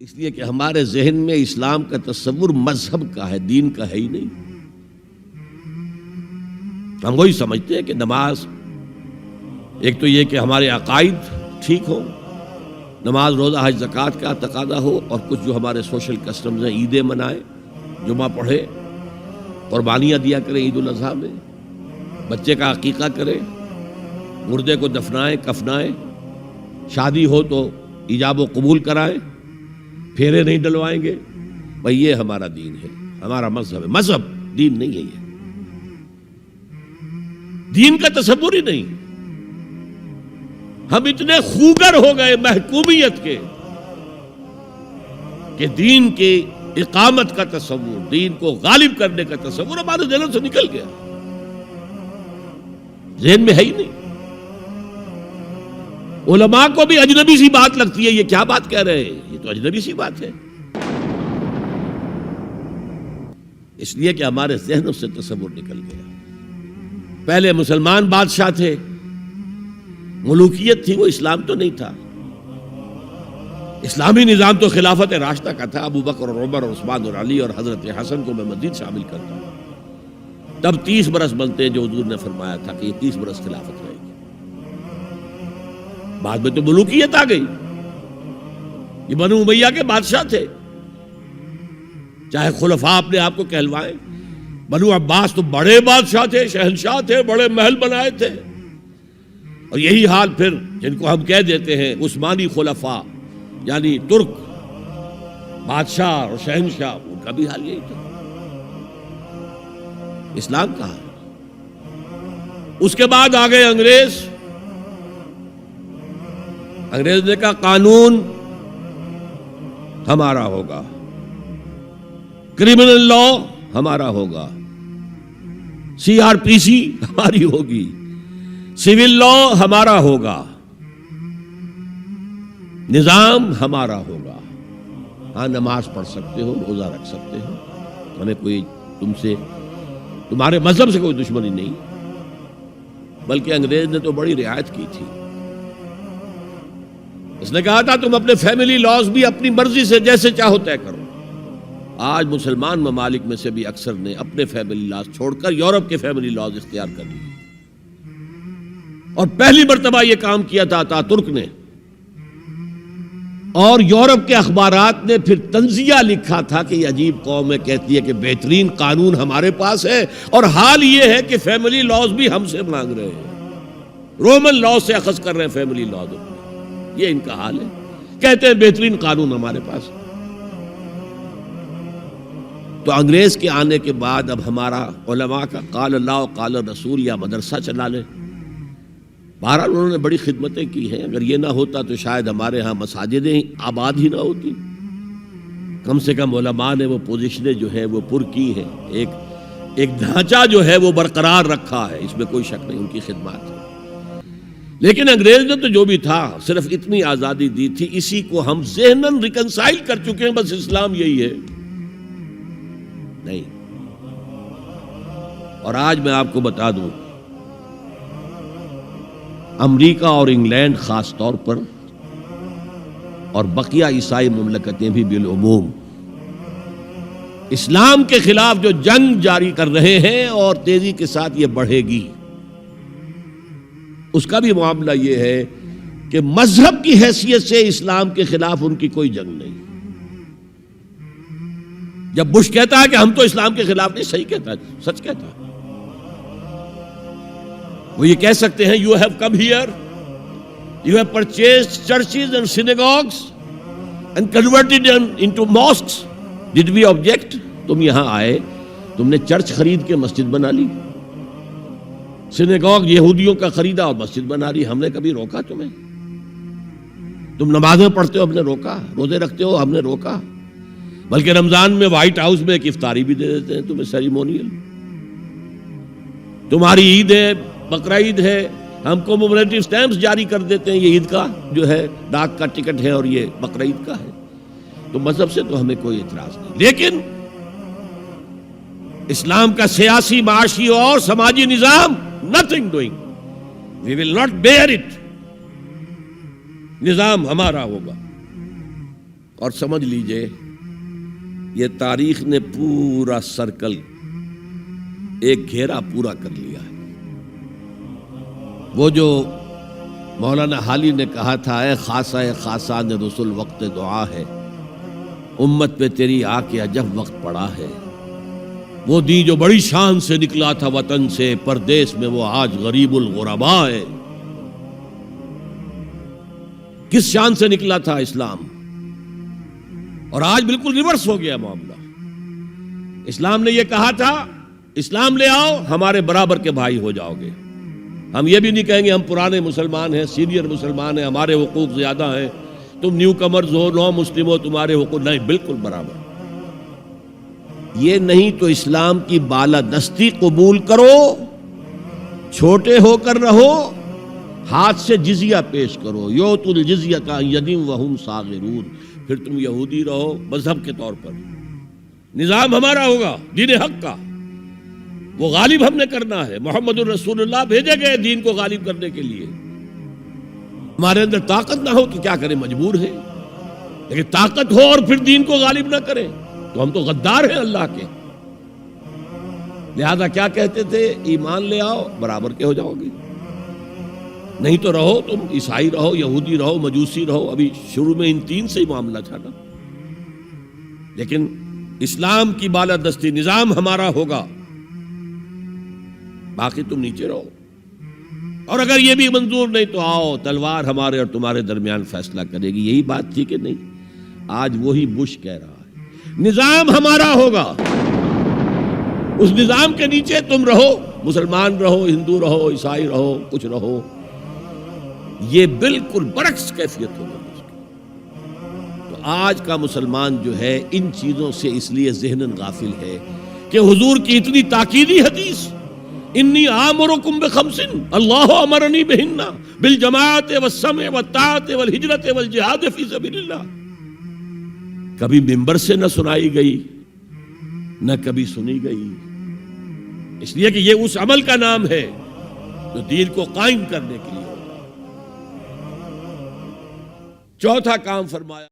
اس لیے کہ ہمارے ذہن میں اسلام کا تصور مذہب کا ہے، دین کا ہے ہی نہیں۔ ہم وہی سمجھتے ہیں کہ نماز، ایک تو یہ کہ ہمارے عقائد ٹھیک ہو، نماز روزہ حج زکوٰۃ کا تقاضا ہو، اور کچھ جو ہمارے سوشل کسٹمز ہیں، عیدیں منائیں، جمعہ پڑھے، قربانیاں دیا کریں عید الاضحیٰ میں، بچے کا عقیقہ کریں، مردے کو دفنائیں کفنائیں، شادی ہو تو ایجاب و قبول کرائیں، پھیرے نہیں ڈلوائیں گے۔ بھئی یہ ہمارا دین ہے، ہمارا مذہب ہے۔ مذہب دین نہیں ہے، یہ دین کا تصور ہی نہیں۔ ہم اتنے خوگر ہو گئے محکومیت کے کہ دین کی اقامت کا تصور، دین کو غالب کرنے کا تصور ہمارے ذہن سے نکل گیا، ذہن میں ہے ہی نہیں۔ علماء کو بھی اجنبی سی بات لگتی ہے، یہ کیا بات کہہ رہے ہیں، یہ تو اجنبی سی بات ہے، اس لیے کہ ہمارے ذہنوں سے تصور نکل گیا۔ پہلے مسلمان بادشاہ تھے، ملوکیت تھی، وہ اسلام تو نہیں تھا۔ اسلامی نظام تو خلافت راشدہ کا تھا، ابو بکر اور عمر اور عثمان اور علی اور حضرت حسن کو میں مزید شامل کرتا ہوں۔ تب 30 برس بنتے ہیں جو حضور نے فرمایا تھا کہ یہ 30 برس خلافت رہے گی۔ بعد میں تو ملوکیت آ گئی، یہ بنو امیہ کے بادشاہ تھے، چاہے خلفاء اپنے آپ کو کہلوائیں۔ بنو عباس تو بڑے بادشاہ تھے، شہنشاہ تھے، بڑے محل بنائے تھے، اور یہی حال پھر جن کو ہم کہہ دیتے ہیں عثمانی خلفاء، یعنی ترک بادشاہ اور شہنشاہ، ان کا بھی حال یہی تھا۔ اسلام کہاں ہے؟ اس کے بعد آ گئے انگریز۔ انگریز نے کہا قانون ہمارا ہوگا، کرمنل لا ہمارا ہوگا، CRPC ہماری ہوگی، سول لا ہمارا ہوگا، نظام ہمارا ہوگا۔ ہاں نماز پڑھ سکتے ہو، روزہ رکھ سکتے ہو، ہمیں کوئی تمہارے مذہب سے کوئی دشمنی نہیں، بلکہ انگریز نے تو بڑی رعایت کی تھی۔ اس نے کہا تھا تم اپنے فیملی لاز بھی اپنی مرضی سے جیسے چاہو طے کرو۔ آج مسلمان ممالک میں سے بھی اکثر نے اپنے فیملی لاز چھوڑ کر یورپ کے فیملی لاز اختیار کر لیے، اور پہلی مرتبہ یہ کام کیا تھا ترک نے، اور یورپ کے اخبارات نے پھر تنزیہ لکھا تھا کہ یہ عجیب قوم ہے، کہتی ہے کہ بہترین قانون ہمارے پاس ہے، اور حال یہ ہے کہ فیملی لاز بھی ہم سے مانگ رہے ہیں، رومن لاز سے اخذ کر رہے ہیں فیملی لاز، یہ ان کا حال ہے، کہتے ہیں بہترین قانون ہمارے پاس۔ تو انگریز کے آنے کے بعد اب ہمارا علماء کا قال اللہ و قال رسول یا مدرسہ چلا لے۔ بہرحال انہوں نے بڑی خدمتیں کی ہیں، اگر یہ نہ ہوتا تو شاید ہمارے ہاں مساجدیں آباد ہی نہ ہوتی۔ کم سے کم علماء نے وہ پوزیشنیں جو ہے وہ پر کی ہیں، ایک ڈھانچہ جو ہے وہ برقرار رکھا ہے، اس میں کوئی شک نہیں، ان کی خدمات ہے۔ لیکن انگریز نے تو جو بھی تھا صرف اتنی آزادی دی تھی، اسی کو ہم ذہناً ریکنسائل کر چکے ہیں، بس اسلام یہی ہے نہیں۔ اور آج میں آپ کو بتا دوں، امریکہ اور انگلینڈ خاص طور پر، اور بقیہ عیسائی مملکتیں بھی بالعموم، اسلام کے خلاف جو جنگ جاری کر رہے ہیں، اور تیزی کے ساتھ یہ بڑھے گی، اس کا بھی معاملہ یہ ہے کہ مذہب کی حیثیت سے اسلام کے خلاف ان کی کوئی جنگ نہیں۔ جب بش کہتا ہے کہ ہم تو اسلام کے خلاف نہیں، صحیح کہتا ہے، سچ کہتا ہے، وہ یہ کہہ سکتے ہیں you have come here, you have purchased churches and synagogues and converted them into mosques, did we object? تم یہاں آئے، تم نے چرچ خرید کے مسجد بنا لی، سینیگوگ یہودیوں کا خریدا اور مسجد بنا لی، ہم نے کبھی روکا تمہیں؟ تم نمازیں پڑھتے ہو، ہم نے روکا؟ روزے رکھتے ہو، ہم نے روکا؟ بلکہ رمضان میں وائٹ ہاؤس میں ایک افطاری بھی دے دیتے ہیں تمہیں، سیریمونیل۔ تمہاری عید ہے، بقرہ عید ہے، ہم کو کومیموریٹو سٹیمپس جاری کر دیتے ہیں، یہ عید کا جو ہے ڈاک کا ٹکٹ ہے اور یہ بقرہ عید کا ہے۔ تو مذہب سے تو ہمیں کوئی اعتراض نہیں، لیکن اسلام کا سیاسی، معاشی اور سماجی نظام nothing doing, we will not bear it، نظام ہمارا ہوگا۔ اور سمجھ لیجئے یہ تاریخ نے پورا سرکل ایک گھیرا پورا کر لیا ہے۔ وہ جو مولانا حالی نے کہا تھا، اے خاصہ خاصان رسول وقت دعا ہے، امت پہ تیری آ کے عجب وقت پڑا ہے۔ وہ دین جو بڑی شان سے نکلا تھا وطن سے، پردیس میں وہ آج غریب الغرباء ہے۔ کس شان سے نکلا تھا اسلام، اور آج بالکل ریورس ہو گیا معاملہ۔ اسلام نے یہ کہا تھا اسلام لے آؤ، ہمارے برابر کے بھائی ہو جاؤ گے۔ ہم یہ بھی نہیں کہیں گے ہم پرانے مسلمان ہیں، سینئر مسلمان ہیں، ہمارے حقوق زیادہ ہیں، تم نیو کمرز ہو، نو مسلم ہو، تمہارے حقوق نہیں، بالکل برابر۔ یہ نہیں تو اسلام کی بالادستی قبول کرو، چھوٹے ہو کر رہو، ہاتھ سے جزیہ پیش کرو، یوت الجزیۃ عن ید وہم صاغرون، پھر تم یہودی رہو مذہب کے طور پر، نظام ہمارا ہوگا دین حق کا، وہ غالب ہم نے کرنا ہے۔ محمد الرسول اللہ بھیجے گئے دین کو غالب کرنے کے لیے۔ ہمارے اندر طاقت نہ ہو تو کیا کریں، مجبور ہیں، لیکن طاقت ہو اور پھر دین کو غالب نہ کریں تو ہم تو غدار ہیں اللہ کے۔ لہذا کیا کہتے تھے، ایمان لے آؤ برابر کے ہو جاؤ گے، نہیں تو رہو تم عیسائی رہو، یہودی رہو، مجوسی رہو۔ ابھی شروع میں ان تین سے ہی معاملہ تھا نا، لیکن اسلام کی بالادستی نظام ہمارا ہوگا، باقی تم نیچے رہو، اور اگر یہ بھی منظور نہیں تو آؤ تلوار ہمارے اور تمہارے درمیان فیصلہ کرے گی۔ یہی بات تھی کہ نہیں؟ آج وہی بش کہہ رہا ہے نظام ہمارا ہوگا، اس نظام کے نیچے تم رہو، مسلمان رہو، ہندو رہو، عیسائی رہو، کچھ رہو۔ یہ بالکل برعکس کیفیت ہوگی۔ تو آج کا مسلمان جو ہے ان چیزوں سے اس لیے ذہناً غافل ہے کہ حضور کی اتنی تاکیدی حدیث، انی آمرکم بخمس اللہ امرنی بہن بالجماعت والسمع والطاعت والہجرت والجہاد فی سبیل اللہ، کبھی ممبر سے نہ سنائی گئی، نہ کبھی سنی گئی، اس لیے کہ یہ اس عمل کا نام ہے جو دین کو قائم کرنے کے لیے ہوگا۔ چوتھا کام فرمایا